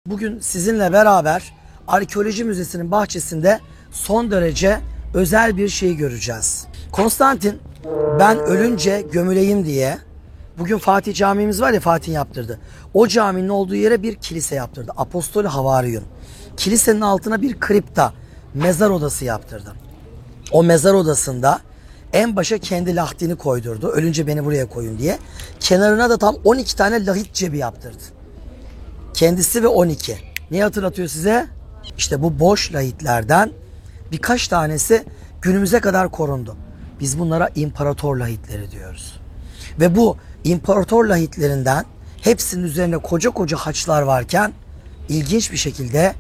Bugün sizinle beraber Arkeoloji Müzesi'nin bahçesinde son derece özel bir şey göreceğiz. Konstantin ben ölünce gömüleyim diye bugün Fatih Camimiz var ya, Fatih'in yaptırdı. O caminin olduğu yere bir kilise yaptırdı. Apostol Havaryun. Kilisenin altına bir kripta, mezar odası yaptırdı. O mezar odasında en başa kendi lahdini koydurdu. Ölünce beni buraya koyun diye. Kenarına da tam 12 tane lahit cebi yaptırdı. Kendisi ve 12. Neyi hatırlatıyor size? İşte bu boş lahitlerden birkaç tanesi günümüze kadar korundu. Biz bunlara imparator lahitleri diyoruz. Ve bu imparator lahitlerinden hepsinin üzerine koca koca haçlar varken ilginç bir şekilde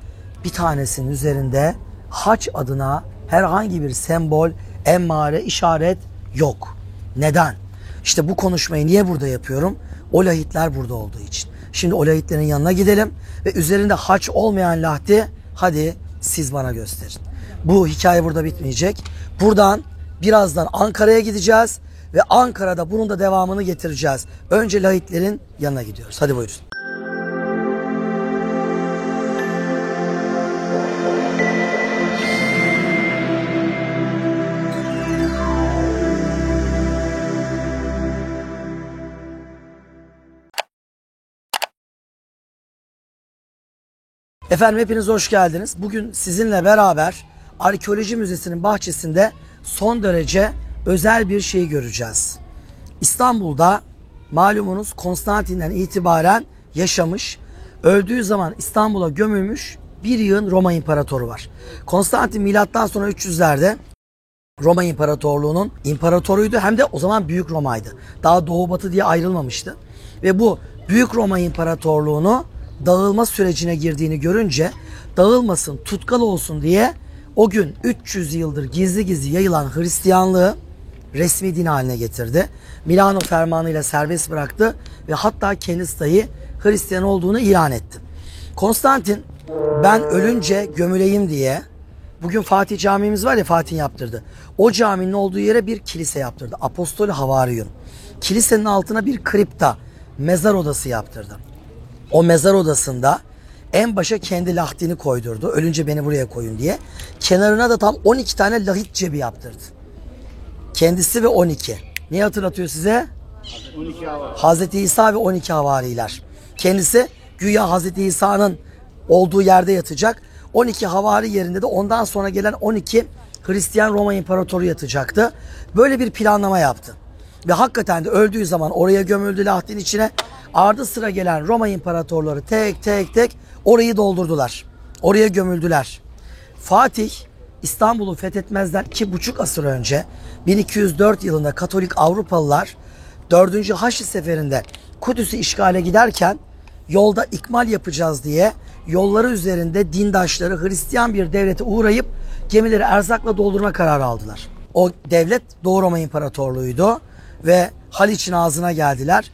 bir tanesinin üzerinde haç adına herhangi bir sembol, emmare, işaret yok. Neden? İşte bu konuşmayı niye burada yapıyorum? O lahitler burada olduğu için. Şimdi o lahitlerin yanına gidelim ve üzerinde haç olmayan lahti hadi siz bana gösterin. Bu hikaye burada bitmeyecek. Buradan birazdan Ankara'ya gideceğiz ve Ankara'da bunun da devamını getireceğiz. Önce lahitlerin yanına gidiyoruz. Hadi buyurun. Efendim hepiniz hoş geldiniz. Bugün sizinle beraber Arkeoloji Müzesi'nin bahçesinde son derece özel bir şey göreceğiz. İstanbul'da malumunuz Konstantin'den itibaren yaşamış, öldüğü zaman İstanbul'a gömülmüş bir yığın Roma İmparatoru var. Konstantin milattan sonra 300'lerde Roma İmparatorluğu'nun imparatoruydu, hem de o zaman Büyük Roma'ydı. Daha Doğu Batı diye ayrılmamıştı. Ve bu Büyük Roma İmparatorluğu'nu dağılma sürecine girdiğini görünce dağılmasın, tutkal olsun diye o gün 300 yıldır gizli gizli yayılan Hristiyanlığı resmi din haline getirdi. Milano fermanıyla serbest bıraktı ve hatta kendisi dahi Hristiyan olduğunu ilan etti. Konstantin ben ölünce gömüleyim diye bugün Fatih Camimiz var ya, Fatih'in yaptırdı. O caminin olduğu yere bir kilise yaptırdı. Apostol Havaryun. Kilisenin altına bir kripta, mezar odası yaptırdı. O mezar odasında en başa kendi lahdini koydurdu. Ölünce beni buraya koyun diye. Kenarına da tam 12 tane lahit cebi yaptırdı. Kendisi ve 12. Neyi hatırlatıyor size? 12 havari. Hazreti İsa ve 12 havariler. Kendisi güya Hazreti İsa'nın olduğu yerde yatacak. 12 havari yerinde de ondan sonra gelen 12 Hristiyan Roma İmparatoru yatacaktı. Böyle bir planlama yaptı. Ve hakikaten de öldüğü zaman oraya gömüldü lahdin içine. Ardı sıra gelen Roma imparatorları tek tek orayı doldurdular. Oraya gömüldüler. Fatih İstanbul'u fethetmezden 2,5 asır önce 1204 yılında Katolik Avrupalılar 4. Haçlı Seferi'nde Kudüs'ü işgale giderken yolda ikmal yapacağız diye yolları üzerinde dindaşları Hristiyan bir devlete uğrayıp gemileri erzakla doldurma kararı aldılar. O devlet Doğu Roma İmparatorluğu'ydu ve Haliç'in ağzına geldiler.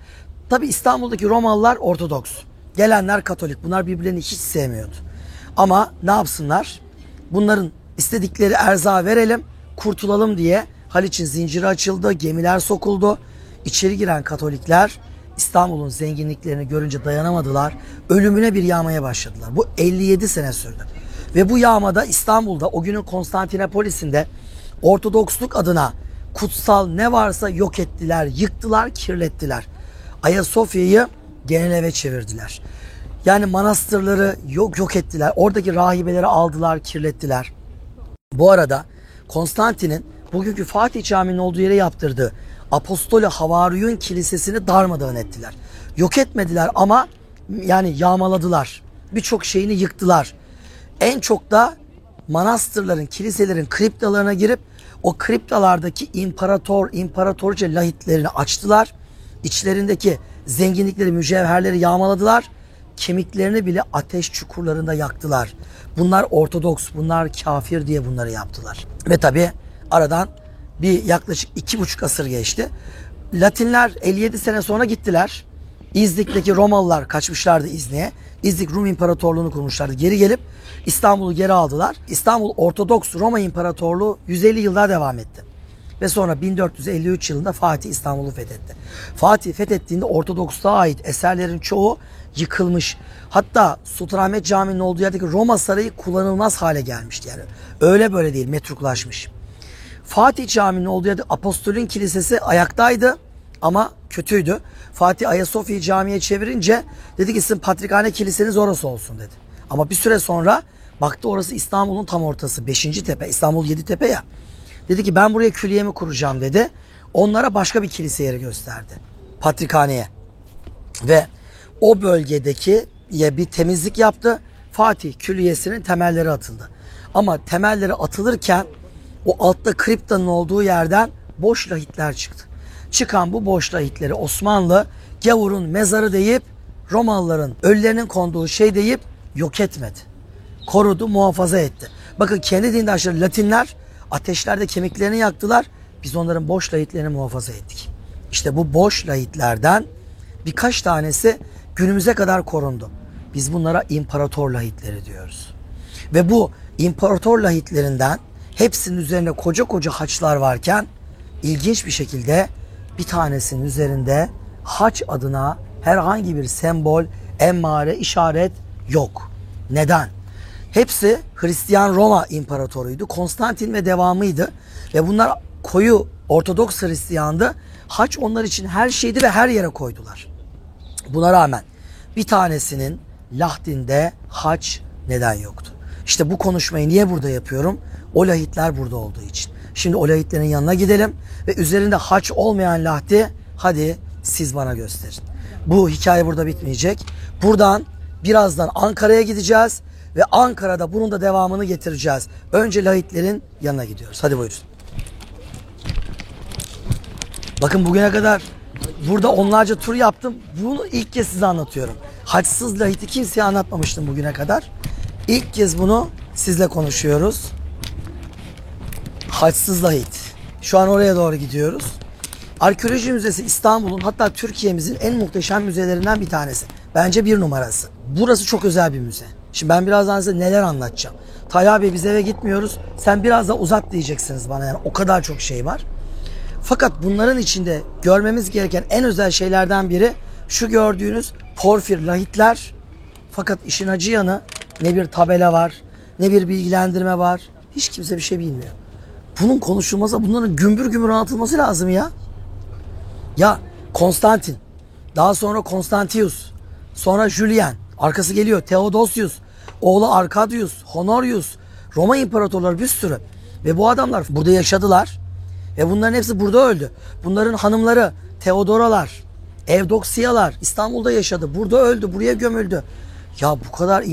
Tabi İstanbul'daki Romalılar Ortodoks. Gelenler Katolik. Bunlar birbirlerini hiç sevmiyordu. Ama ne yapsınlar? Bunların istedikleri erzağı verelim, kurtulalım diye Haliç'in zinciri açıldı, gemiler sokuldu. İçeri giren Katolikler İstanbul'un zenginliklerini görünce dayanamadılar. Ölümüne bir yağmaya başladılar. Bu 57 sene sürdü. Ve bu yağmada İstanbul'da o günün Konstantinopolis'inde Ortodoksluk adına kutsal ne varsa yok ettiler, yıktılar, kirlettiler. Ayasofya'yı genel eve çevirdiler. Yani manastırları yok ettiler. Oradaki rahibeleri aldılar, kirlettiler. Bu arada Konstantin'in bugünkü Fatih Camii'nin olduğu yere yaptırdığı Apostol Havaryun Kilisesi'ni darmadağın ettiler. Yok etmediler ama yani yağmaladılar. Birçok şeyini yıktılar. En çok da manastırların, kiliselerin kriptalarına girip o kriptalardaki imparatorca lahitlerini açtılar. İçlerindeki zenginlikleri, mücevherleri yağmaladılar. Kemiklerini bile ateş çukurlarında yaktılar. Bunlar Ortodoks, bunlar kafir diye bunları yaptılar. Ve tabi aradan bir yaklaşık 2,5 asır geçti. Latinler 57 sene sonra gittiler. İznik'teki Romalılar kaçmışlardı İznik'e. İznik Rum İmparatorluğu'nu kurmuşlardı. Geri gelip İstanbul'u geri aldılar. İstanbul Ortodoks Roma İmparatorluğu 150 yıllar devam etti. Ve sonra 1453 yılında Fatih İstanbul'u fethetti. Fatih fethettiğinde Ortodoksluğa ait eserlerin çoğu yıkılmış. Hatta Sultanahmet Camii'nin olduğu yerdeki Roma Sarayı kullanılmaz hale gelmişti yani. Öyle böyle değil, metruklaşmış. Fatih Camii'nin olduğu yerde Apostol'ün Kilisesi ayaktaydı ama kötüydü. Fatih Ayasofya'yı camiye çevirince dedi ki sizin Patrikhane Kiliseniz orası olsun dedi. Ama bir süre sonra baktı orası İstanbul'un tam ortası. 5. tepe, İstanbul 7 tepe ya. Dedi ki ben buraya külliyemi kuracağım dedi. Onlara başka bir kilise yeri gösterdi. Patrikhane'ye. Ve o bölgedeki bir temizlik yaptı. Fatih Külliyesi'nin temelleri atıldı. Ama temelleri atılırken o altta kriptanın olduğu yerden boş lahitler çıktı. Çıkan bu boş lahitleri Osmanlı gavurun mezarı deyip Romalıların ölülerinin konduğu şey deyip yok etmedi. Korudu, muhafaza etti. Bakın kendi dindaşları Latinler ateşlerde kemiklerini yaktılar. Biz onların boş lahitlerini muhafaza ettik. İşte bu boş lahitlerden birkaç tanesi günümüze kadar korundu. Biz bunlara imparator lahitleri diyoruz. Ve bu imparator lahitlerinden hepsinin üzerinde koca koca haçlar varken ilginç bir şekilde bir tanesinin üzerinde haç adına herhangi bir sembol, emmare, işaret yok. Neden? Hepsi Hristiyan Roma imparatoruydu. Konstantin ve devamıydı. Ve bunlar koyu Ortodoks Hristiyandı. Haç onlar için her şeydi ve her yere koydular. Buna rağmen bir tanesinin lahdinde haç neden yoktu? İşte bu konuşmayı niye burada yapıyorum? O lahitler burada olduğu için. Şimdi o lahitlerin yanına gidelim ve üzerinde haç olmayan lahdi hadi siz bana gösterin. Bu hikaye burada bitmeyecek. Buradan birazdan Ankara'ya gideceğiz ve Ankara'da bunun da devamını getireceğiz. Önce lahitlerin yanına gidiyoruz. Hadi buyurun. Bakın bugüne kadar burada onlarca tur yaptım. Bunu ilk kez size anlatıyorum. Haçsız lahiti kimseye anlatmamıştım bugüne kadar. İlk kez bunu sizle konuşuyoruz. Haçsız lahit. Şu an oraya doğru gidiyoruz. Arkeoloji Müzesi İstanbul'un hatta Türkiye'mizin en muhteşem müzelerinden bir tanesi. Bence bir numarası. Burası çok özel bir müze. Şimdi ben birazdan size neler anlatacağım. Talha Bey biz eve gitmiyoruz. Sen biraz da uzat diyeceksiniz bana yani o kadar çok şey var. Fakat bunların içinde görmemiz gereken en özel şeylerden biri şu gördüğünüz porfir lahitler. Fakat işin acı yanı ne bir tabela var, ne bir bilgilendirme var. Hiç kimse bir şey bilmiyor. Bunun konuşulması, bunların gümbür gümbür anlatılması lazım ya. Ya Konstantin, daha sonra Konstantius, sonra Julian, arkası geliyor Theodosius, oğlu Arkadius, Honorius, Roma imparatorları bir sürü. Ve bu adamlar burada yaşadılar. Ve bunların hepsi burada öldü. Bunların hanımları Theodoralar, Evdoksiyalar İstanbul'da yaşadı. Burada öldü, buraya gömüldü. Ya bu kadar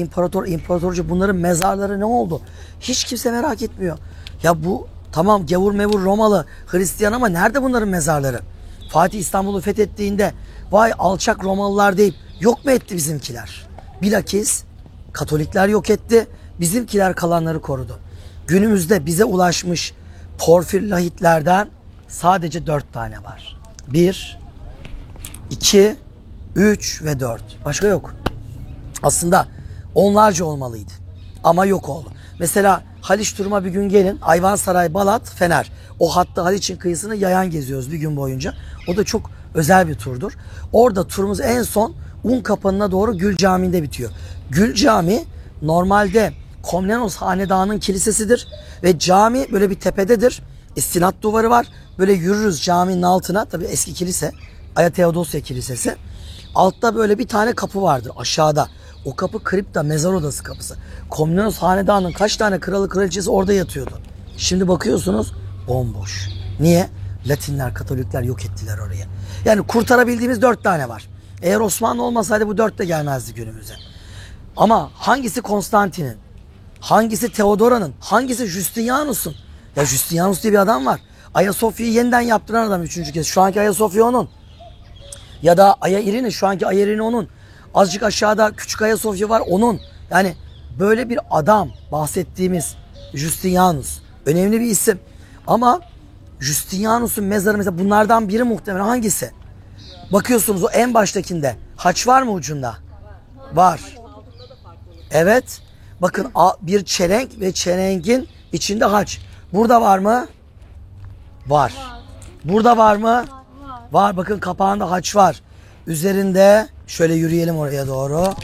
imparatorca bunların mezarları ne oldu? Hiç kimse merak etmiyor. Ya bu tamam gavur mevur Romalı, Hristiyan ama nerede bunların mezarları? Fatih İstanbul'u fethettiğinde vay alçak Romalılar deyip yok mu etti bizimkiler? Bilakis Katolikler yok etti. Bizimkiler kalanları korudu. Günümüzde bize ulaşmış porfir lahitlerden sadece 4 tane var. 1, 2, 3 ve 4. Başka yok. Aslında onlarca olmalıydı. Ama yok oldu. Mesela Haliç turuma bir gün gelin. Ayvansaray, Balat, Fener. O hatta Haliç'in kıyısını yayan geziyoruz bir gün boyunca. O da çok özel bir turdur. Orada turumuz en son Unkapanı'na doğru Gül Camii'nde bitiyor. Gül Camii normalde Komnenos Hanedanı'nın kilisesidir. Ve cami böyle bir tepededir. İstinat duvarı var. Böyle yürürüz caminin altına. Tabii eski kilise. Aya Teodosya Kilisesi. Altta böyle bir tane kapı vardır aşağıda. O kapı kripta, mezar odası kapısı. Komnenos Hanedanı'nın kaç tane kralı kraliçesi orada yatıyordu. Şimdi bakıyorsunuz bomboş. Niye? Latinler, Katolikler yok ettiler orayı. Yani kurtarabildiğimiz 4 tane var. Eğer Osmanlı olmasaydı bu 4 de gelmezdi günümüze. Ama hangisi Konstantin'in? Hangisi Theodora'nın? Hangisi Justinianus'un? Ya Justinianus diye bir adam var. Ayasofya'yı yeniden yaptıran adam 3. kez. Şu anki Ayasofya onun. Ya da Aya Irini, şu anki Aya Irini onun. Azıcık aşağıda Küçük Ayasofya var onun. Yani böyle bir adam bahsettiğimiz Justinianus. Önemli bir isim. Ama Justinianus'un mezarı mesela bunlardan biri muhtemelen hangisi? Bakıyorsunuz o en baştakinde. Haç var mı ucunda? Var. Evet. Bakın bir çelenk ve çelengin içinde haç. Burada var mı? Var. Burada var mı? Var. Bakın kapağında haç var. Üzerinde şöyle yürüyelim oraya doğru.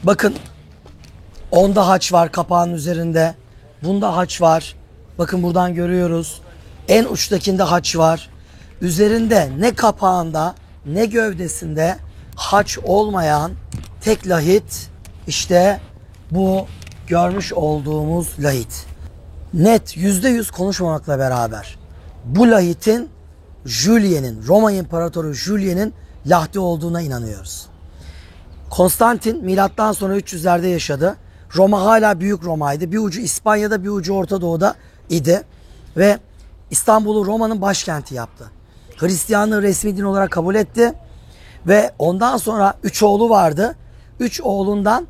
Bakın, onda haç var kapağın üzerinde. Bunda haç var. Bakın buradan görüyoruz. En uçtakinde haç var. Üzerinde ne kapağında ne gövdesinde haç olmayan tek lahit işte bu görmüş olduğumuz lahit. Net %100 konuşmamakla beraber bu lahitin Julien'in, Roma İmparatoru Julien'in lahti olduğuna inanıyoruz. Konstantin milattan sonra 300'lerde yaşadı. Roma hala büyük Roma'ydı. Bir ucu İspanya'da, bir ucu Orta Doğu'da idi. Ve İstanbul'u Roma'nın başkenti yaptı. Hristiyanlığı resmi din olarak kabul etti. Ve ondan sonra 3 oğlu vardı. 3 oğlundan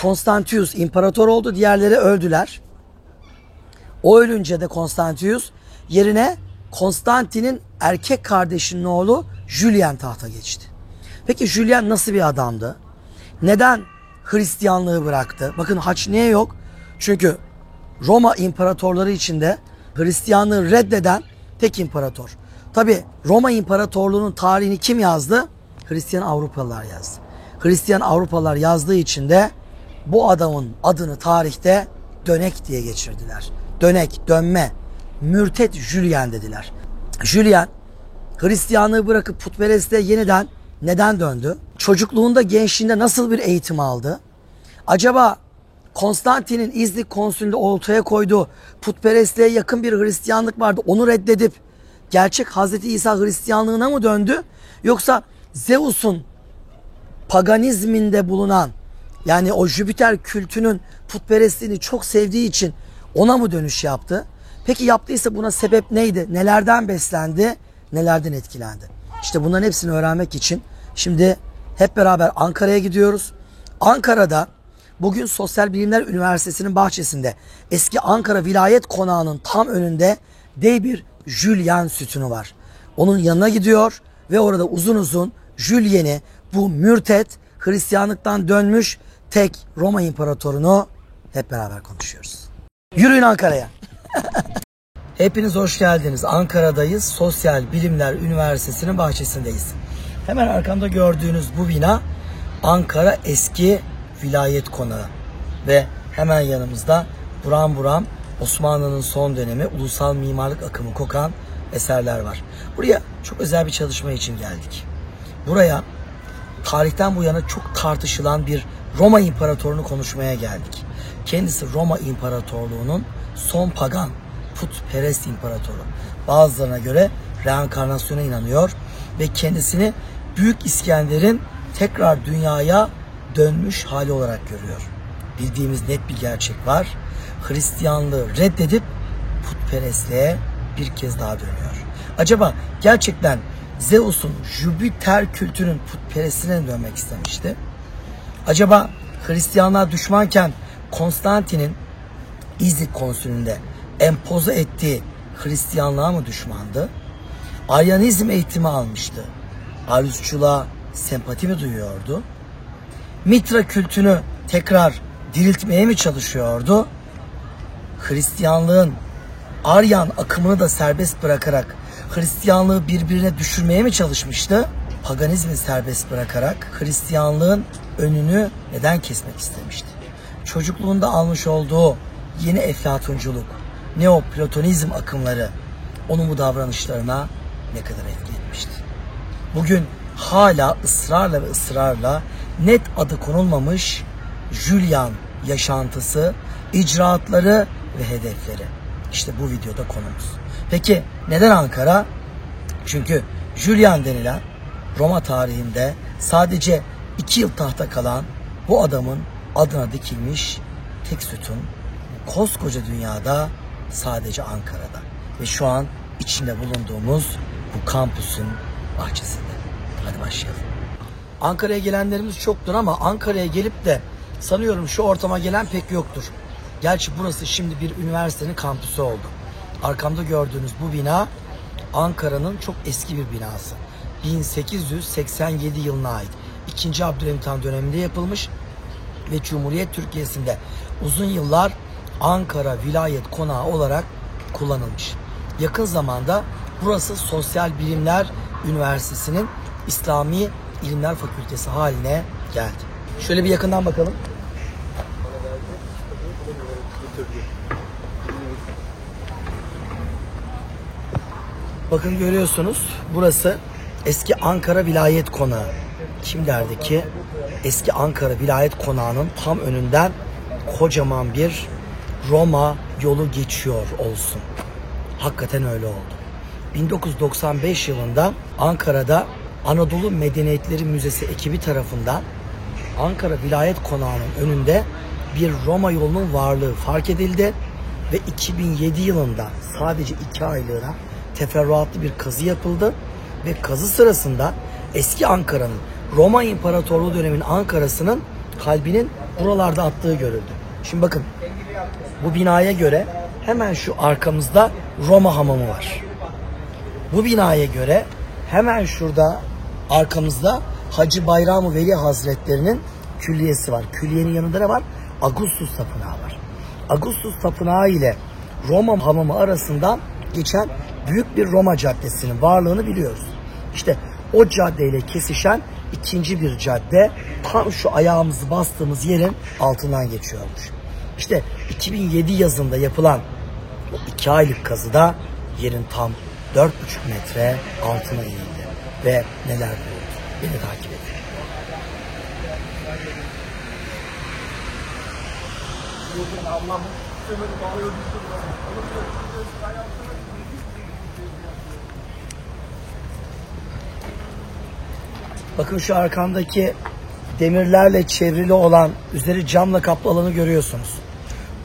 Konstantius imparator oldu. Diğerleri öldüler. O ölünce de Konstantius yerine Konstantin'in erkek kardeşinin oğlu Julian tahta geçti. Peki Julian nasıl bir adamdı? Neden Hristiyanlığı bıraktı? Bakın haç niye yok? Çünkü Roma imparatorları içinde Hristiyanlığı reddeden tek imparator. Tabi Roma İmparatorluğu'nun tarihini kim yazdı? Hristiyan Avrupalılar yazdı. Hristiyan Avrupalılar yazdığı için de bu adamın adını tarihte dönek diye geçirdiler. Dönek, dönme, mürtet Julian dediler. Julian Hristiyanlığı bırakıp putperestliğe yeniden neden döndü? Çocukluğunda, gençliğinde nasıl bir eğitim aldı? Acaba Konstantin'in İznik konsülünde ortaya koyduğu putperestliğe yakın bir Hristiyanlık vardı. Onu reddedip gerçek Hazreti İsa Hristiyanlığına mı döndü? Yoksa Zeus'un paganizminde bulunan, yani o Jüpiter kültünün putperestliğini çok sevdiği için ona mı dönüş yaptı? Peki yaptıysa buna sebep neydi? Nelerden beslendi? Nelerden etkilendi? İşte bunların hepsini öğrenmek için şimdi hep beraber Ankara'ya gidiyoruz. Ankara'da bugün Sosyal Bilimler Üniversitesi'nin bahçesinde eski Ankara Vilayet Konağı'nın tam önünde dev bir Julian sütunu var. Onun yanına gidiyor ve orada uzun uzun Julien'i, bu mürtet, Hristiyanlıktan dönmüş tek Roma İmparatorunu hep beraber konuşuyoruz. Yürüyün Ankara'ya. Hepiniz hoş geldiniz. Ankara'dayız. Sosyal Bilimler Üniversitesi'nin bahçesindeyiz. Hemen arkamda gördüğünüz bu bina Ankara Eski Vilayet Konağı. Ve hemen yanımızda buram buram Osmanlı'nın son dönemi ulusal mimarlık akımı kokan eserler var. Buraya çok özel bir çalışma için geldik. Buraya tarihten bu yana çok tartışılan bir Roma İmparatorunu konuşmaya geldik. Kendisi Roma İmparatorluğu'nun son pagan, putperest imparatoru. Bazılarına göre reenkarnasyona inanıyor ve kendisini Büyük İskender'in tekrar dünyaya dönmüş hali olarak görüyor. Bildiğimiz net bir gerçek var. Hristiyanlığı reddedip putperestliğe bir kez daha dönüyor. Acaba gerçekten Zeus'un Jüpiter kültünün putperestine dönmek istemişti? Acaba Hristiyanlığa düşmanken Konstantin'in İznik konsülünde empoze ettiği Hristiyanlığa mı düşmandı? Aryanizm eğitimi almıştı. Aryusçuluğa sempati mi duyuyordu? Mitra kültünü tekrar diriltmeye mi çalışıyordu? Hristiyanlığın Aryan akımını da serbest bırakarak Hristiyanlığı birbirine düşürmeye mi çalışmıştı? Paganizmi serbest bırakarak Hristiyanlığın önünü neden kesmek istemişti? Çocukluğunda almış olduğu yeni eflatunculuk, neoplatonizm akımları onun bu davranışlarına ne kadar etki etmişti? Bugün hala ısrarla ve ısrarla net adı konulmamış Julian yaşantısı, icraatları ve hedefleri. İşte bu videoda konumuz. Peki neden Ankara? Çünkü Julian denilen Roma tarihinde sadece 2 yıl tahta kalan bu adamın adına dikilmiş tek sütun koskoca dünyada sadece Ankara'da. Ve şu an içinde bulunduğumuz bu kampüsün bahçesinde. Hadi başlayalım. Ankara'ya gelenlerimiz çoktur ama Ankara'ya gelip de sanıyorum şu ortama gelen pek yoktur. Gerçi burası şimdi bir üniversitenin kampüsü oldu. Arkamda gördüğünüz bu bina Ankara'nın çok eski bir binası. 1887 yılına ait. 2. Abdülhamit Han döneminde yapılmış ve Cumhuriyet Türkiye'sinde uzun yıllar Ankara Vilayet Konağı olarak kullanılmış. Yakın zamanda burası Sosyal Bilimler Üniversitesi'nin İslami İlimler Fakültesi haline geldi. Şöyle bir yakından bakalım. Bakın görüyorsunuz, burası eski Ankara Vilayet Konağı. Kim derdi ki eski Ankara Vilayet Konağı'nın tam önünden kocaman bir Roma yolu geçiyor olsun. Hakikaten öyle oldu. 1995 yılında Ankara'da Anadolu Medeniyetleri Müzesi ekibi tarafından Ankara Vilayet Konağı'nın önünde bir Roma yolunun varlığı fark edildi ve 2007 yılında sadece 2 aylığına teferruatlı bir kazı yapıldı ve kazı sırasında eski Ankara'nın, Roma İmparatorluğu döneminin Ankara'sının kalbinin buralarda attığı görüldü. Şimdi bakın, bu binaya göre hemen şu arkamızda Roma hamamı var. Bu binaya göre hemen şurada arkamızda Hacı Bayram-ı Veli Hazretleri'nin külliyesi var. Külliyenin yanında ne var? Augustus Tapınağı var. Augustus Tapınağı ile Roma hamamı arasından geçen büyük bir Roma caddesinin varlığını biliyoruz. İşte o caddeyle kesişen ikinci bir cadde tam şu ayağımızı bastığımız yerin altından geçiyormuş. İşte 2007 yazında yapılan o 2 aylık kazıda yerin tam 4,5 metre altına indi. Ve neler bulundu? Beni takip edin. Bakın şu arkamdaki demirlerle çevrili olan, üzeri camla kaplı alanı görüyorsunuz.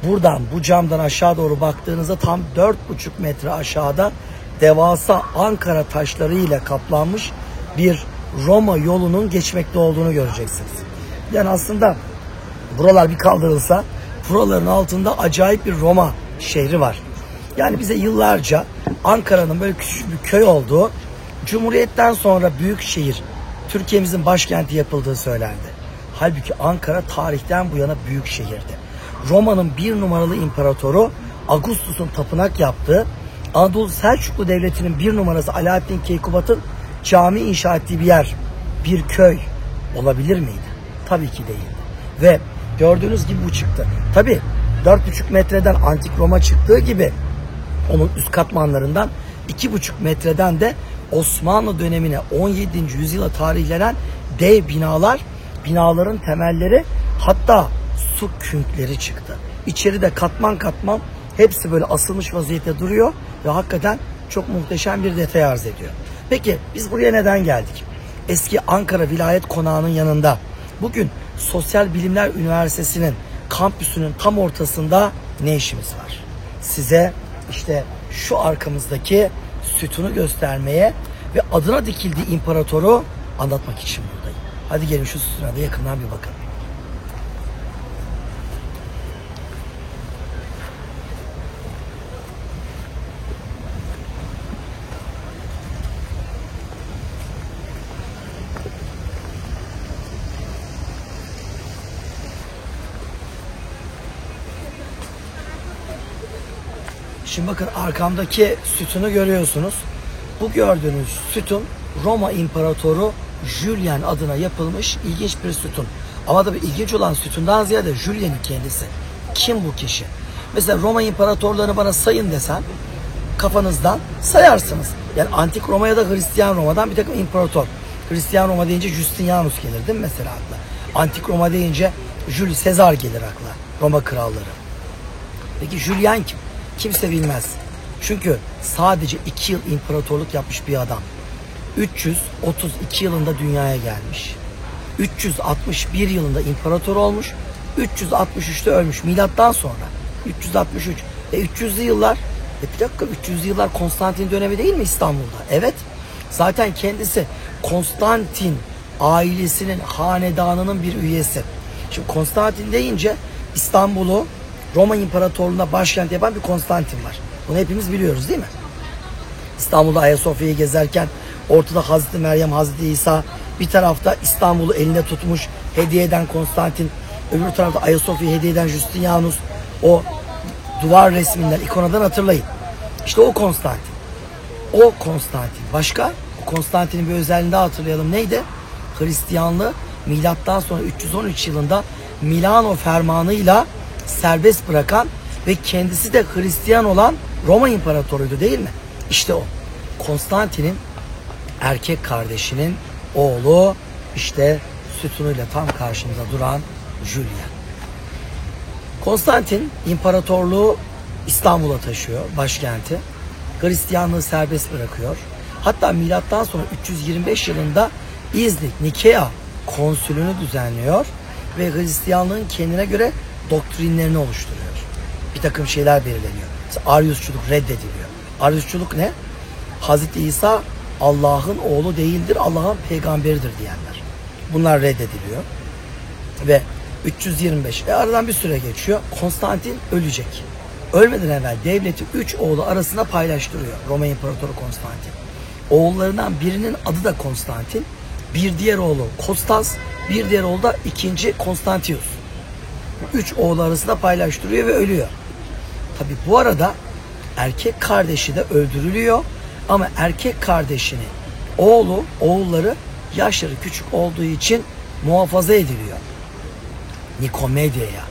Buradan, bu camdan aşağı doğru baktığınızda tam 4,5 metre aşağıda devasa Ankara taşları ile kaplanmış bir Roma yolunun geçmekte olduğunu göreceksiniz. Yani aslında buralar bir kaldırılsa, buraların altında acayip bir Roma şehri var. Yani bize yıllarca Ankara'nın böyle küçük bir köy olduğu, Cumhuriyet'ten sonra büyük şehir, Türkiye'mizin başkenti yapıldığı söylendi. Halbuki Ankara tarihten bu yana büyük şehirdi. Roma'nın 1 numaralı imparatoru Augustus'un tapınak yaptığı, Anadolu Selçuklu Devleti'nin 1 numarası Alaaddin Keykubat'ın cami inşa ettiği bir yer, bir köy olabilir miydi? Tabii ki değildi. Ve gördüğünüz gibi bu çıktı. Tabii 4,5 metreden antik Roma çıktığı gibi onun üst katmanlarından 2,5 metreden de Osmanlı dönemine 17. yüzyıla tarihlenen dev binalar, binaların temelleri, hatta su künkleri çıktı. İçeride katman katman hepsi böyle asılmış vaziyette duruyor ve hakikaten çok muhteşem bir detay arz ediyor. Peki biz buraya neden geldik? Eski Ankara Vilayet Konağı'nın yanında bugün Sosyal Bilimler Üniversitesi'nin kampüsünün tam ortasında ne işimiz var? Size işte şu arkamızdaki sütunu göstermeye ve adına dikildiği imparatoru anlatmak için buradayım. Hadi gelin şu sütuna da yakından bir bakalım. Şimdi bakın arkamdaki sütunu görüyorsunuz. Bu gördüğünüz sütun Roma İmparatoru Julian adına yapılmış ilginç bir sütun. Ama tabii ilginç olan sütundan ziyade Julian'in kendisi. Kim bu kişi? Mesela Roma İmparatorlarını bana sayın desem kafanızdan sayarsınız. Yani Antik Roma ya da Hristiyan Roma'dan bir takım imparator. Hristiyan Roma deyince Justinianus gelir değil mi mesela akla? Antik Roma deyince Julius Caesar gelir akla. Roma kralları. Peki Julian kim? Kimse bilmez. Çünkü sadece 2 yıl imparatorluk yapmış bir adam. 332 yılında dünyaya gelmiş. 361 yılında imparator olmuş. 363'te ölmüş. Milattan sonra. 363. 300'lü yıllar. Bir dakika, 300'lü yıllar Konstantin dönemi değil mi İstanbul'da? Evet. Zaten kendisi Konstantin ailesinin, hanedanının bir üyesi. Şimdi Konstantin deyince İstanbul'u Roma İmparatorluğu'na başkent yapan bir Konstantin var. Bunu hepimiz biliyoruz değil mi? İstanbul'da Ayasofya'yı gezerken ortada Hazreti Meryem, Hazreti İsa, bir tarafta İstanbul'u eline tutmuş hediye eden Konstantin, Öbür tarafta Ayasofya'yı hediye eden Justinianus, o duvar resminden, ikonadan hatırlayın. İşte o Konstantin. O Konstantin. Başka? O Konstantin'in bir özelliğini daha hatırlayalım. Neydi? Hristiyanlığı milattan sonra 313 yılında Milano fermanıyla serbest bırakan ve kendisi de Hristiyan olan Roma İmparatoruydu değil mi? İşte o. Konstantin'in erkek kardeşinin oğlu, işte sütunuyla tam karşımıza duran Julian. Konstantin imparatorluğu İstanbul'a taşıyor, başkenti. Hristiyanlığı serbest bırakıyor. Hatta milattan sonra 325 yılında İznik, Nikea konsülünü düzenliyor ve Hristiyanlığın kendine göre doktrinlerini oluşturuyor. Bir takım şeyler belirleniyor. Mesela Aryusçuluk reddediliyor. Aryusçuluk ne? Hazreti İsa Allah'ın oğlu değildir, Allah'ın peygamberidir diyenler. Bunlar reddediliyor. Ve 325 aradan bir süre geçiyor. Konstantin ölecek. Ölmeden evvel devleti 3 oğlu arasında paylaştırıyor Roma İmparatoru Konstantin. Oğullarından birinin adı da Konstantin. Bir diğer oğlu Kostas, bir diğer oğlu da 2. Konstantius. 3 oğlu arasında paylaştırıyor ve ölüyor. Tabi bu arada erkek kardeşi de öldürülüyor. Ama erkek kardeşinin oğulları yaşları küçük olduğu için muhafaza ediliyor. Nikomedya'ya,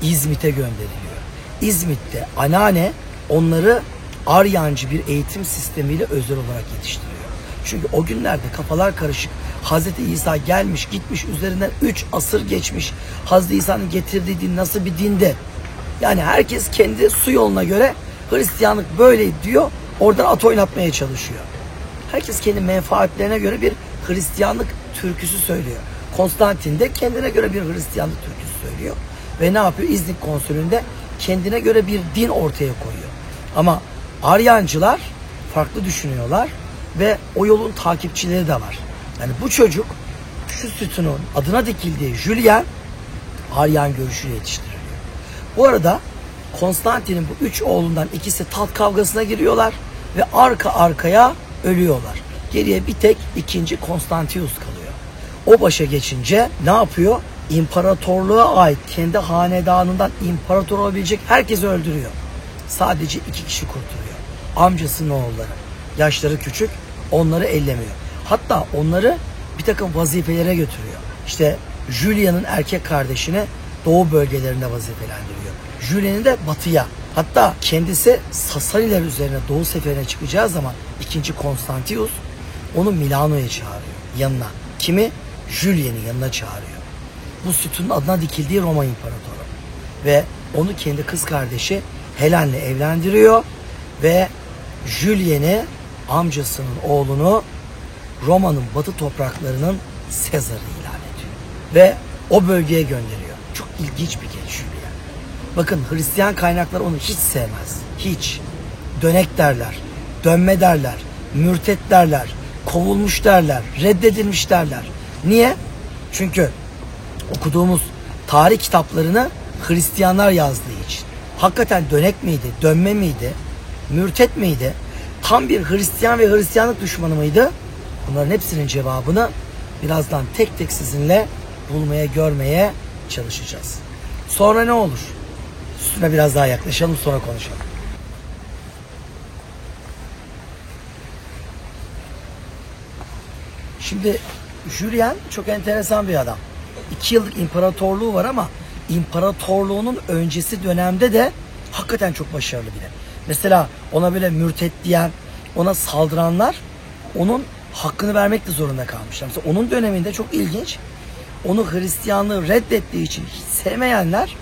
İzmit'e gönderiliyor. İzmit'te anneanne onları Aryancı bir eğitim sistemiyle özel olarak yetiştiriyor. Çünkü o günlerde kafalar karışık. Hazreti İsa gelmiş gitmiş, üzerinden 3 asır geçmiş. Hazreti İsa'nın getirdiği din nasıl bir dinde? Yani herkes kendi su yoluna göre Hristiyanlık böyle diyor. Oradan at oynatmaya çalışıyor. Herkes kendi menfaatlerine göre bir Hristiyanlık türküsü söylüyor. Konstantin de kendine göre bir Hristiyanlık türküsü söylüyor. Ve ne yapıyor? İznik konsülünde kendine göre bir din ortaya koyuyor. Ama Aryancılar farklı düşünüyorlar ve o yolun takipçileri de var. Yani bu çocuk, şu sütunun adına dikildiği Julian, Aryan görüşüyle yetiştiriliyor. Bu arada Konstantin'in bu 3 oğlundan ikisi taht kavgasına giriyorlar ve arka arkaya ölüyorlar. Geriye bir tek 2. Konstantius kalıyor. O başa geçince ne yapıyor? İmparatorluğa ait kendi hanedanından imparator olabilecek herkesi öldürüyor. Sadece 2 kişi kurtuluyor. Amcasının oğulları. Yaşları küçük, onları ellemiyor. Hatta onları bir takım vazifelere götürüyor. İşte Julian'ın erkek kardeşini doğu bölgelerinde vazifelendiriyor. Julian'ı da batıya. Hatta kendisi Sasaniler üzerine doğu seferine çıkacağı zaman 2. Konstantius onu Milano'ya çağırıyor yanına. Kimi? Julian'ın yanına çağırıyor. Bu sütunun adına dikildiği Roma İmparatoru. Ve onu kendi kız kardeşi Helen'le evlendiriyor ve Julian'ı, amcasının oğlunu, Roma'nın batı topraklarının Sezar'ı ilan ediyor. Ve o bölgeye gönderiyor. Çok ilginç bir genç Julian. Bakın Hristiyan kaynaklar onu hiç sevmez. Hiç. Dönek derler, dönme derler, mürtet derler, kovulmuş derler, reddedilmiş derler. Niye? Çünkü okuduğumuz tarih kitaplarını Hristiyanlar yazdığı için. Hakikaten dönek miydi, dönme miydi, mürtet miydi, tam bir Hristiyan ve Hristiyanlık düşmanı mıydı? Bunların hepsinin cevabını birazdan tek tek sizinle bulmaya, görmeye çalışacağız. Sonra ne olur? Üstüne biraz daha yaklaşalım, sonra konuşalım. Şimdi Julian çok enteresan bir adam. 2 yıllık imparatorluğu var ama imparatorluğunun öncesi dönemde de hakikaten çok başarılı biri. Mesela ona böyle mürtet diyen, ona saldıranlar onun hakkını vermek de zorunda kalmışlar. Mesela onun döneminde çok ilginç, onu Hristiyanlığı reddettiği için hiç sevmeyenler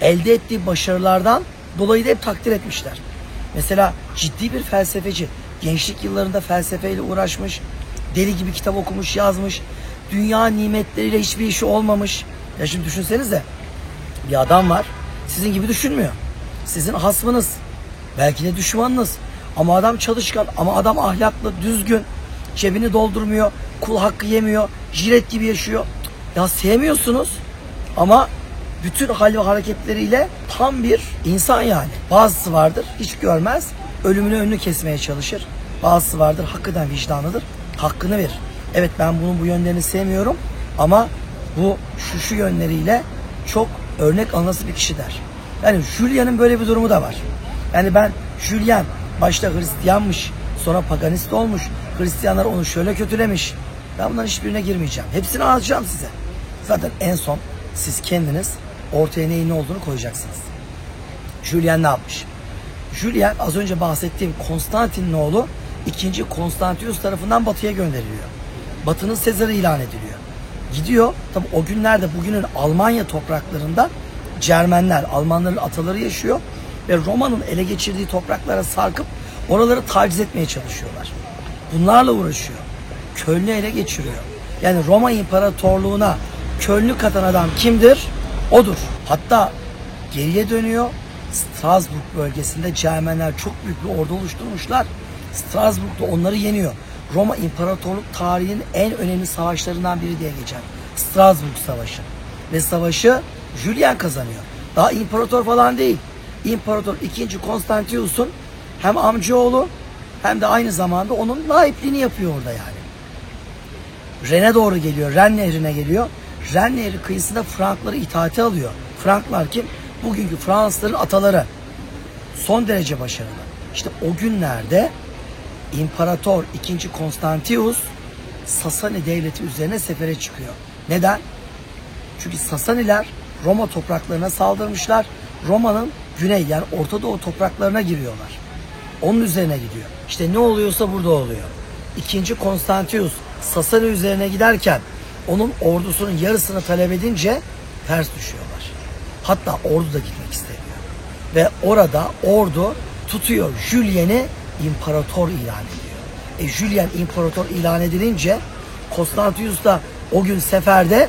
elde ettiği başarılardan dolayı da hep takdir etmişler. Mesela ciddi bir felsefeci, gençlik yıllarında felsefeyle uğraşmış, deli gibi kitap okumuş, yazmış, dünya nimetleriyle hiçbir işi olmamış. Ya şimdi düşünsenize, bir adam var, sizin gibi düşünmüyor. Sizin hasmınız, belki de düşmanınız. Ama adam çalışkan, ama adam ahlaklı, düzgün, cebini doldurmuyor, kul hakkı yemiyor, jilet gibi yaşıyor. Ya sevmiyorsunuz ama bütün hal ve hareketleriyle tam bir insan yani. Bazısı vardır, hiç görmez, ölümünü önünü kesmeye çalışır. Bazısı vardır, hakikaten vicdanlıdır, hakkını verir. Evet, ben bunun bu yönlerini sevmiyorum ama bu şu yönleriyle çok örnek alınası bir kişi der. Yani Julian'ın böyle bir durumu da var. Yani ben Julian başta Hristiyanmış, sonra paganist olmuş, Hristiyanlar onu şöyle kötülemiş. Ben bunların hiçbirine girmeyeceğim. Hepsini anlatacağım size. Zaten en son siz kendiniz ortaya neyin ne olduğunu koyacaksınız. Julian ne yapmış? Julian az önce bahsettiğim Konstantin'in oğlu 2. Konstantius tarafından batıya gönderiliyor. Batı'nın Sezar'ı ilan ediliyor. Gidiyor. Tabi o günlerde bugünün Almanya topraklarında Cermenler, Almanların ataları yaşıyor ve Roma'nın ele geçirdiği topraklara sarkıp oraları taciz etmeye çalışıyorlar. Bunlarla uğraşıyor. Köln'ü ele geçiriyor. Yani Roma İmparatorluğu'na Köln'ü katan adam kimdir? Odur. Hatta geriye dönüyor. Strasbourg bölgesinde Cermenler çok büyük bir ordu oluşturmuşlar. Strasbourg'da onları yeniyor. Roma İmparatorluk tarihinin en önemli savaşlarından biri diye geçer. Strasbourg Savaşı. Ve savaşı Julian kazanıyor. Daha imparator falan değil. İmparator 2. Konstantius'un hem amcaoğlu hem de aynı zamanda onun naipliğini yapıyor orada yani. Ren'e doğru geliyor. Ren Nehri'ne geliyor. Ren Nehri kıyısında Frankları itaate alıyor. Franklar kim? Bugünkü Fransızların ataları. Son derece başarılı. İşte o günlerde İmparator 2. Konstantius Sasani devleti üzerine sefere çıkıyor. Neden? Çünkü Sasaniler Roma topraklarına saldırmışlar. Roma'nın güney yani Orta Doğu topraklarına giriyorlar. Onun üzerine gidiyor. İşte ne oluyorsa burada oluyor. 2. Konstantius Sasani üzerine giderken onun ordusunun yarısını talep edince ters düşüyorlar. Hatta ordu da gitmek istemiyor. Ve orada ordu tutuyor Julian'i imparator ilan ediyor. Julian imparator ilan edilince Konstantius da o gün seferde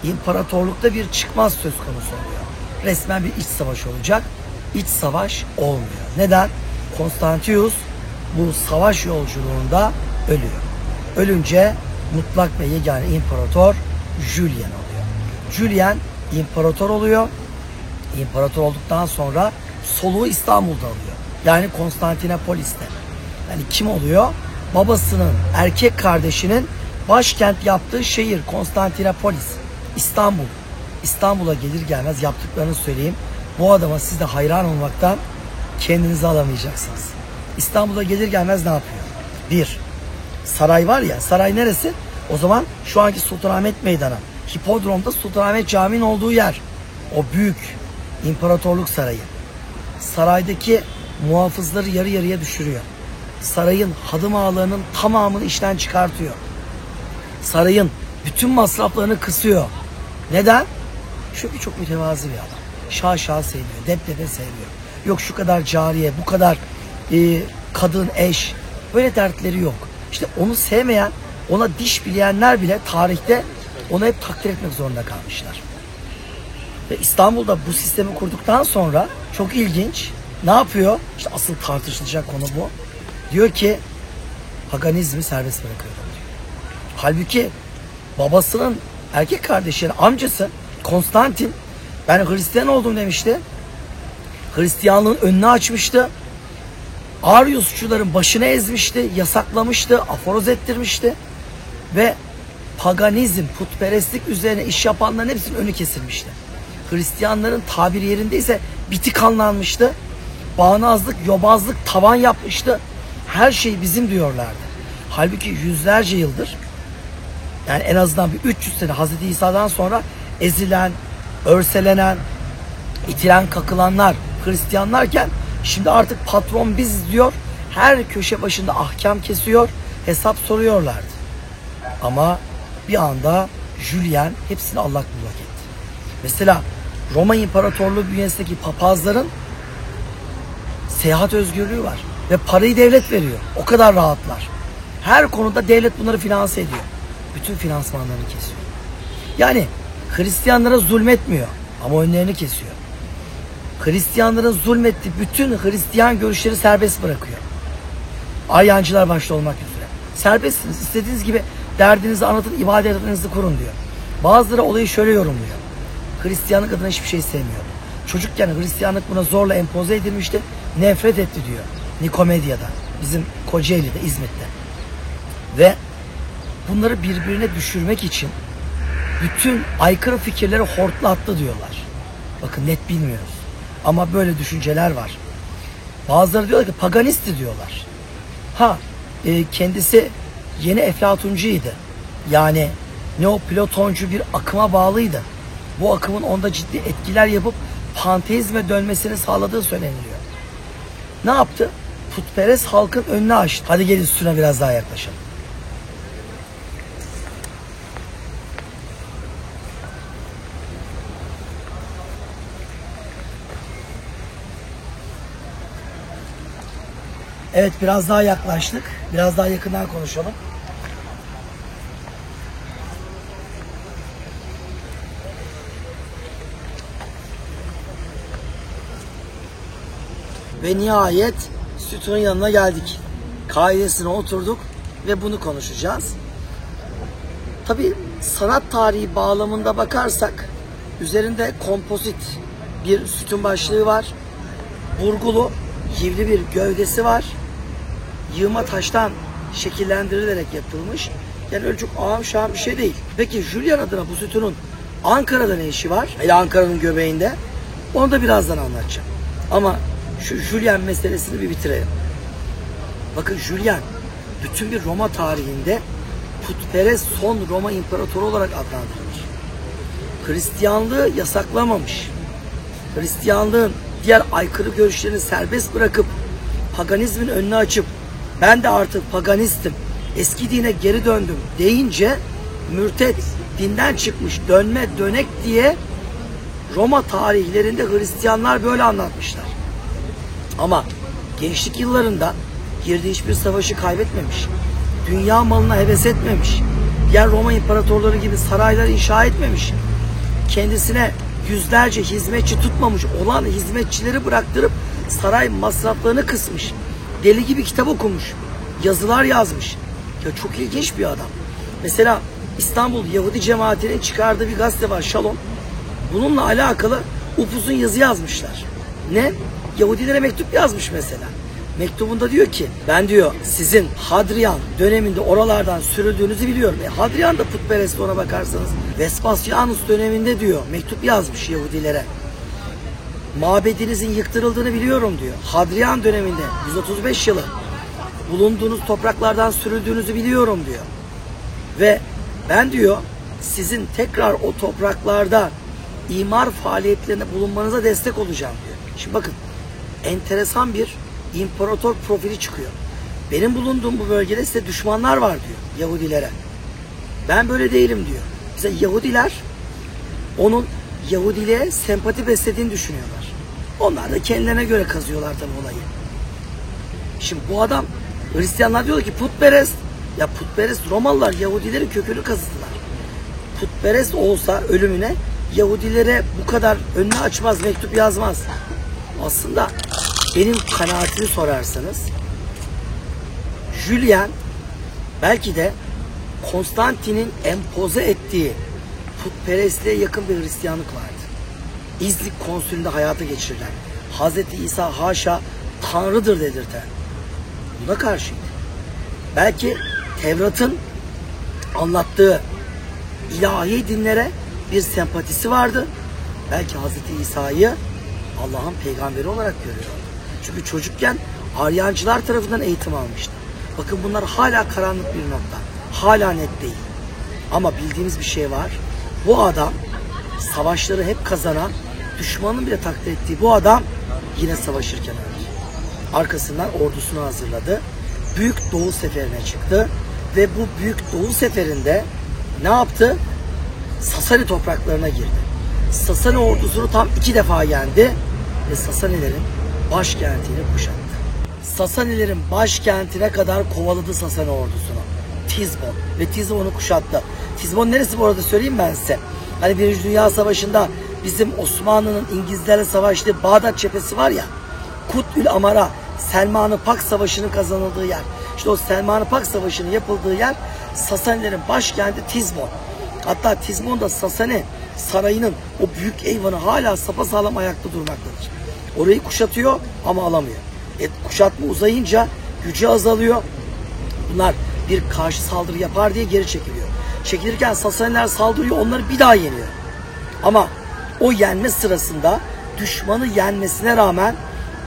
imparatorlukta bir çıkmaz söz konusu oluyor. Resmen bir iç savaş olacak. İç savaş olmuyor. Neden? Konstantius bu savaş yolculuğunda ölüyor. Ölünce mutlak ve yegane imparator Julian oluyor. Julian imparator oluyor. İmparator olduktan sonra soluğu İstanbul'da alıyor. Yani Konstantinopolis'te. Yani kim oluyor? Babasının erkek kardeşinin başkent yaptığı şehir Konstantinopolis. İstanbul. İstanbul'a gelir gelmez yaptıklarını söyleyeyim. Bu adama siz de hayran olmaktan kendinizi alamayacaksınız. İstanbul'a gelir gelmez ne yapıyor? Bir, saray var ya, saray neresi? O zaman şu anki Sultanahmet Meydanı. Hipodrom'da Sultanahmet Camii'nin olduğu yer. O büyük imparatorluk sarayı. Saraydaki muhafızları yarı yarıya düşürüyor. Sarayın hadım ağalarının tamamını işten çıkartıyor. Sarayın bütün masraflarını kısıyor. Neden? Çünkü çok mütevazi bir adam. Şaşa sevmiyor, depdebe sevmiyor. Yok şu kadar cariye, bu kadar kadın, eş. Böyle dertleri yok. İşte onu sevmeyen, ona diş bileyenler bile tarihte onu hep takdir etmek zorunda kalmışlar. Ve İstanbul'da bu sistemi kurduktan sonra çok ilginç. Ne yapıyor? İşte asıl tartışılacak konu bu. Diyor ki paganizmi serbest bırakıyorum diyor. Halbuki babasının erkek kardeşi, amcası Konstantin ben Hristiyan oldum demişti. Hristiyanlığın önünü açmıştı. Ariusçuların başını ezmişti, yasaklamıştı, aforoz ettirmişti. Ve paganizm, putperestlik üzerine iş yapanların hepsinin önü kesilmişti. Hristiyanların tabiri yerindeyse biti kanlanmıştı. Bağnazlık, yobazlık tavan yapmıştı. Her şey bizim diyorlardı. Halbuki yüzlerce yıldır yani en azından bir 300 sene Hazreti İsa'dan sonra ezilen, örselenen, itilen, kakılanlar Hristiyanlarken şimdi artık patron biziz diyor. Her köşe başında ahkam kesiyor, hesap soruyorlardı. Ama bir anda Julian hepsini allak bullak etti. Mesela Roma İmparatorluğu bünyesindeki papazların seyahat özgürlüğü var. Ve parayı devlet veriyor. O kadar rahatlar. Her konuda devlet bunları finanse ediyor. Bütün finansmanlarını kesiyor. Yani Hristiyanlara zulmetmiyor ama önlerini kesiyor. Hristiyanların zulmettiği bütün Hristiyan görüşleri serbest bırakıyor. Aryancılar başta olmak üzere. Serbestsiniz. İstediğiniz gibi derdinizi anlatın, ibadetlerinizi kurun diyor. Bazıları olayı şöyle yorumluyor. Hristiyanlık adına hiçbir şey sevmiyor. Çocukken Hristiyanlık buna zorla empoze edilmişti. Nefret etti diyor. Nikomedya'da. Bizim Kocaeli'de, İzmit'te. Ve bunları birbirine düşürmek için bütün aykırı fikirleri hortlattı diyorlar. Bakın net bilmiyoruz. Ama böyle düşünceler var. Bazıları diyorlar ki paganisti diyorlar. Kendisi yeni Eflatuncuydu. Yani Neoplatoncu bir akıma bağlıydı. Bu akımın onda ciddi etkiler yapıp panteizme dönmesini sağladığı söyleniliyor. Ne yaptı? Putperest halkın önünü açtı. Hadi gelin üstüne biraz daha yaklaşalım. Evet, biraz daha yaklaştık. Biraz daha yakından konuşalım. Ve nihayet sütunun yanına geldik. Kaidesine oturduk ve bunu konuşacağız. Tabii sanat tarihi bağlamında bakarsak üzerinde kompozit bir sütun başlığı var. Burgulu, yivli bir gövdesi var. Yığma taştan şekillendirilerek yapılmış. Yani öyle çok ağam şahım bir şey değil. Peki Julian adına bu sütunun Ankara'da ne işi var? Ankara'nın göbeğinde. Onu da birazdan anlatacağım. Ama şu Julian meselesini bir bitirelim. Bakın Julian bütün bir Roma tarihinde putperest son Roma imparatoru olarak adlandırılır. Hristiyanlığı yasaklamamış. Hristiyanlığın diğer aykırı görüşlerini serbest bırakıp paganizmin önünü açıp ben de artık paganistim, eski dine geri döndüm deyince mürtet, dinden çıkmış, dönme, dönek diye Roma tarihlerinde Hristiyanlar böyle anlatmışlar. Ama gençlik yıllarında girdiği hiçbir savaşı kaybetmemiş. Dünya malına heves etmemiş. Diğer Roma imparatorları gibi saraylar inşa etmemiş. Kendisine yüzlerce hizmetçi tutmamış olan hizmetçileri bıraktırıp saray masraflarını kısmış. Deli gibi kitap okumuş. Yazılar yazmış. Ya çok ilginç bir adam. Mesela İstanbul Yahudi cemaatinin çıkardığı bir gazete var, Şalom. Bununla alakalı upuzun yazı yazmışlar. Ne? Yahudilere mektup yazmış mesela. Mektubunda diyor ki ben diyor sizin Hadrian döneminde oralardan sürüldüğünüzü biliyorum. Hadrian da putperest ona bakarsanız. Vespasianus döneminde diyor mektup yazmış Yahudilere. Mabedinizin yıktırıldığını biliyorum diyor. Hadrian döneminde 135 yılı bulunduğunuz topraklardan sürüldüğünüzü biliyorum diyor. Ve ben diyor sizin tekrar o topraklarda imar faaliyetlerine bulunmanıza destek olacağım diyor. Şimdi bakın enteresan bir imparator profili çıkıyor. Benim bulunduğum bu bölgede size düşmanlar var diyor Yahudilere. Ben böyle değilim diyor. Mesela Yahudiler onun Yahudiliğe sempati beslediğini düşünüyorlar. Onlar da kendilerine göre kazıyorlar tabii olayı. Şimdi bu adam, Hristiyanlar diyor ki putperest. Ya putperest Romalılar Yahudilerin kökünü kazıdılar. Putperest olsa ölümüne Yahudilere bu kadar önünü açmaz, mektup yazmaz. Aslında benim kanaatimi sorarsanız Julian belki de Konstantin'in empoze ettiği putperestliğe yakın bir Hristiyanlık vardı. İznik konsülünde hayata geçirilen, Hazreti İsa haşa Tanrı'dır dedirten buna karşıydı. Belki Tevrat'ın anlattığı ilahi dinlere bir sempatisi vardı. Belki Hazreti İsa'yı Allah'ın peygamberi olarak görüyordu. Çünkü çocukken Aryancılar tarafından eğitim almıştı. Bakın bunlar hala karanlık bir nokta. Hala net değil. Ama bildiğimiz bir şey var. Bu adam savaşları hep kazanan, düşmanın bile takdir ettiği bu adam yine savaşırken öldü. Arkasından ordusunu hazırladı. Büyük Doğu Seferi'ne çıktı. Ve bu Büyük Doğu Seferi'nde ne yaptı? Sasani topraklarına girdi. Sasani ordusunu tam 2 defa yendi ve Sasanilerin başkentini kuşattı. Sasanilerin başkentine kadar kovaladı Sasani ordusunu. Tizbon ve Tizbon'u kuşattı. Tizbon neresi bu arada söyleyeyim ben size. Hani 1. Dünya Savaşı'nda bizim Osmanlı'nın İngilizlerle savaştığı Bağdat cephesi var ya, Kut'ül Amara, Selman-ı Pak Savaşı'nın kazanıldığı yer. İşte o Selman-ı Pak Savaşı'nın yapıldığı yer Sasanilerin başkenti Tizbon. Hatta Tizbon'da Sasani sarayının o büyük eyvanı hala sapasağlam ayakta durmaktadır. Orayı kuşatıyor ama alamıyor. Kuşatma uzayınca gücü azalıyor. Bunlar bir karşı saldırı yapar diye geri çekiliyor. çekilirken Sasaniler saldırıyor, onları bir daha yeniyor. Ama o yenme sırasında düşmanı yenmesine rağmen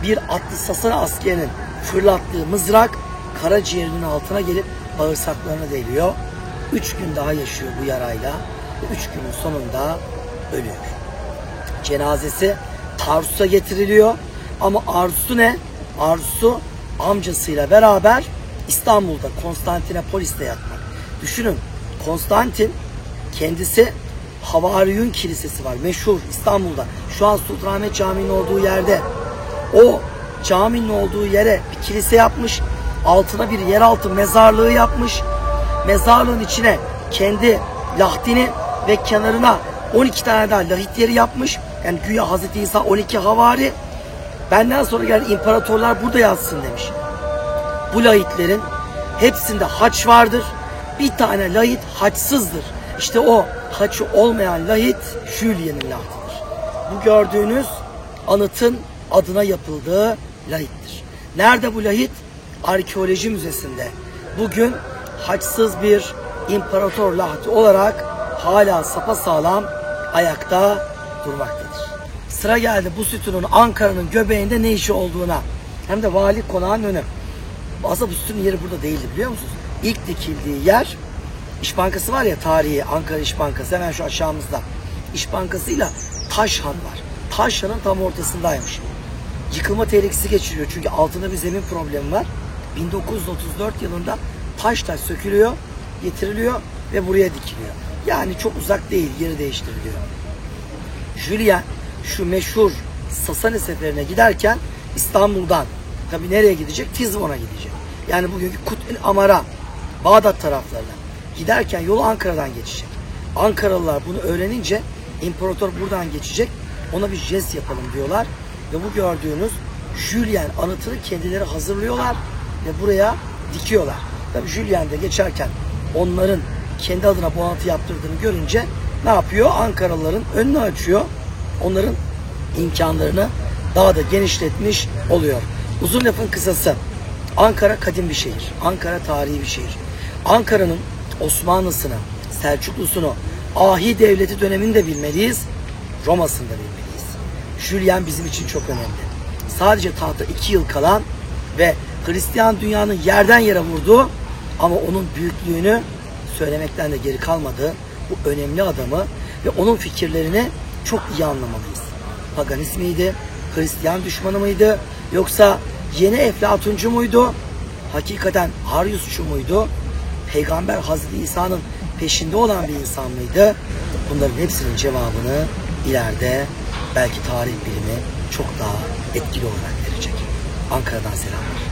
bir atlı Sasani askerinin fırlattığı mızrak karaciğerinin altına gelip bağırsaklarına değiyor. 3 gün daha yaşıyor bu yarayla ve 3 günün sonunda ölüyor. Cenazesi Tarsus'a getiriliyor ama arzusu ne? Arzusu amcasıyla beraber İstanbul'da Konstantinopolis'te yatmak. Düşünün, Konstantin kendisi Havariyun Kilisesi var. Meşhur İstanbul'da. Şu an Sultanahmet Camii'nin olduğu yerde. O caminin olduğu yere bir kilise yapmış. Altına bir yeraltı mezarlığı yapmış. Mezarlığın içine kendi lahdini ve kenarına 12 tane daha lahit yeri yapmış. Yani güya Hazreti İsa 12 havari. Benden sonra gelen imparatorlar burada yatsın demiş. Bu lahitlerin hepsinde haç vardır. Bir tane lahit haçsızdır. İşte o haçı olmayan lahit Julien'in lahtidir. Bu gördüğünüz anıtın adına yapıldığı lahittir. Nerede bu lahit? Arkeoloji Müzesi'nde. Bugün haçsız bir imparator lahti olarak hala sapasağlam ayakta durmaktadır. Sıra geldi bu sütunun Ankara'nın göbeğinde ne işi olduğuna. Hem de vali konağının önü. Aslında bu sütunun yeri burada değildi, biliyor musunuz? İlk dikildiği yer İş Bankası var ya, tarihi Ankara İş Bankası, hemen şu aşağımızda. İş Bankası'yla Taşhan var. Taşhan'ın tam ortasındaymış. Yıkılma tehlikesi geçiriyor çünkü altında bir zemin problemi var. 1934 yılında taş sökülüyor, getiriliyor ve buraya dikiliyor. Yani çok uzak değil, yeri değiştiriliyor. Julien şu meşhur Sasani seferine giderken İstanbul'dan tabii nereye gidecek? Tizvon'a gidecek. Yani bugünkü Kut-el Amar'a, Bağdat taraflarına giderken yolu Ankara'dan geçecek. Ankaralılar bunu öğrenince imparator buradan geçecek, ona bir jest yapalım diyorlar ve bu gördüğünüz Julien anıtını kendileri hazırlıyorlar ve buraya dikiyorlar. Tabii Julien de geçerken onların kendi adına bu anıtı yaptırdığını görünce ne yapıyor? Ankaralıların önünü açıyor. Onların imkanlarını daha da genişletmiş oluyor. Uzun lafın kısası, Ankara kadim bir şehir. Ankara tarihi bir şehir. Ankara'nın Osmanlısını, Selçuklusunu, Ahi Devleti dönemini de bilmeliyiz. Roma'sını da bilmeliyiz. Julien bizim için çok önemli. Sadece tahta 2 yıl kalan ve Hristiyan dünyanın yerden yere vurduğu ama onun büyüklüğünü söylemekten de geri kalmadığı bu önemli adamı ve onun fikirlerini çok iyi anlamalıyız. Paganist miydi? Hristiyan düşmanı mıydı? Yoksa yeni Eflatuncu muydu? Hakikaten Ariusçu muydu? Peygamber Hazreti İsa'nın peşinde olan bir insan mıydı? Bunların hepsinin cevabını ileride belki tarih bilimi çok daha etkili olarak verecek. Ankara'dan selamlar.